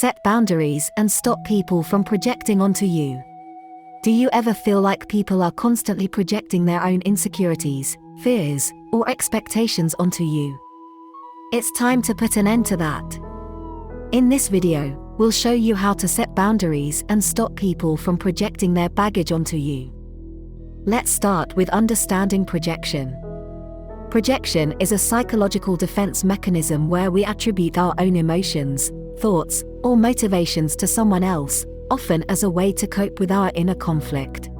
Set boundaries and stop people from projecting onto you. Do you ever feel like people are constantly projecting their own insecurities, fears, or expectations onto you? It's time to put an end to that. In this video, we'll show you how to set boundaries and stop people from projecting their baggage onto you. Let's start with understanding projection. Projection is a psychological defense mechanism where we attribute our own emotions, thoughts, or motivations to someone else, often as a way to cope with our inner conflict.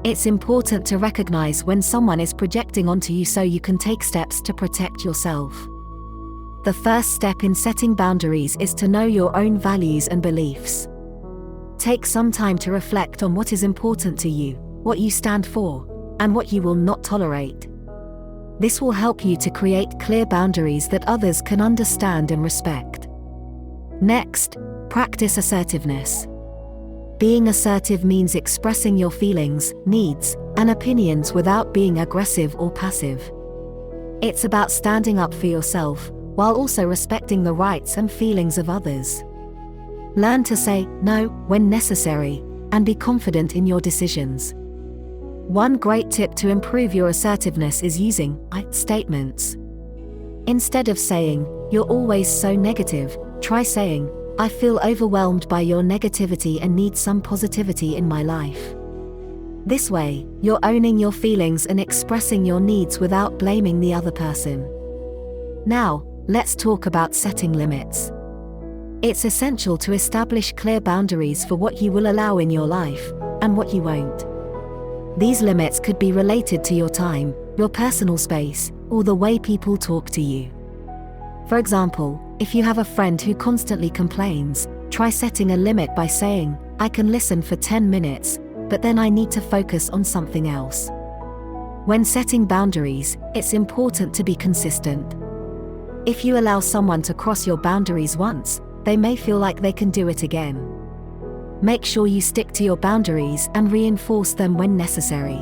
It's important to recognize when someone is projecting onto you so you can take steps to protect yourself. The first step in setting boundaries is to know your own values and beliefs. Take some time to reflect on what is important to you, what you stand for, and what you will not tolerate. This will help you to create clear boundaries that others can understand and respect. Next, practice assertiveness. Being assertive means expressing your feelings, needs, and opinions without being aggressive or passive. It's about standing up for yourself, while also respecting the rights and feelings of others. Learn to say no when necessary, and be confident in your decisions. One great tip to improve your assertiveness is using I statements. Instead of saying, "You're always so negative," try saying, "I feel overwhelmed by your negativity and need some positivity in my life." This way, you're owning your feelings and expressing your needs without blaming the other person. Now, let's talk about setting limits. It's essential to establish clear boundaries for what you will allow in your life, and what you won't. These limits could be related to your time, your personal space, or the way people talk to you. For example, if you have a friend who constantly complains, try setting a limit by saying, "I can listen for 10 minutes, but then I need to focus on something else." When setting boundaries, it's important to be consistent. If you allow someone to cross your boundaries once, they may feel like they can do it again. Make sure you stick to your boundaries and reinforce them when necessary.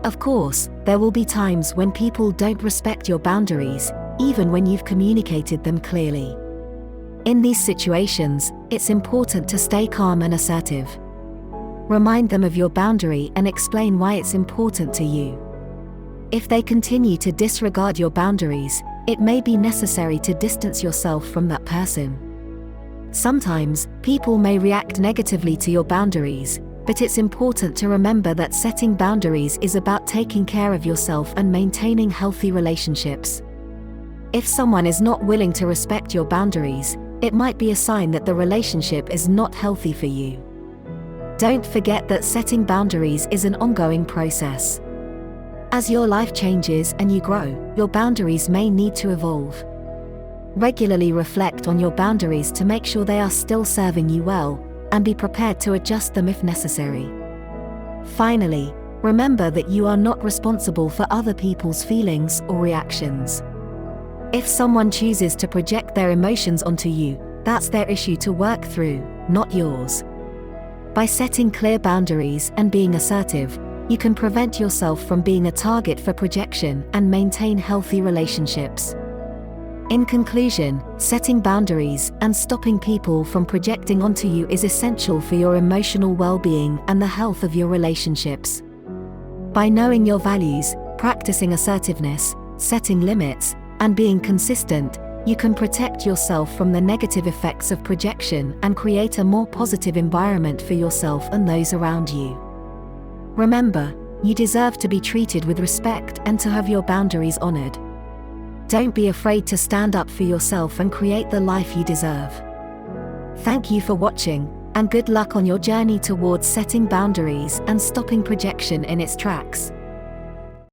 Of course, there will be times when people don't respect your boundaries, even when you've communicated them clearly. In these situations, it's important to stay calm and assertive. Remind them of your boundary and explain why it's important to you. If they continue to disregard your boundaries, it may be necessary to distance yourself from that person. Sometimes, people may react negatively to your boundaries, but it's important to remember that setting boundaries is about taking care of yourself and maintaining healthy relationships. If someone is not willing to respect your boundaries, it might be a sign that the relationship is not healthy for you. Don't forget that setting boundaries is an ongoing process. As your life changes and you grow, your boundaries may need to evolve. Regularly reflect on your boundaries to make sure they are still serving you well, and be prepared to adjust them if necessary. Finally, remember that you are not responsible for other people's feelings or reactions. If someone chooses to project their emotions onto you, that's their issue to work through, not yours. By setting clear boundaries and being assertive, you can prevent yourself from being a target for projection and maintain healthy relationships. In conclusion, setting boundaries and stopping people from projecting onto you is essential for your emotional well-being and the health of your relationships. By knowing your values, practicing assertiveness, setting limits, and being consistent, you can protect yourself from the negative effects of projection and create a more positive environment for yourself and those around you. Remember, you deserve to be treated with respect and to have your boundaries honored. Don't be afraid to stand up for yourself and create the life you deserve. Thank you for watching, and good luck on your journey towards setting boundaries and stopping projection in its tracks.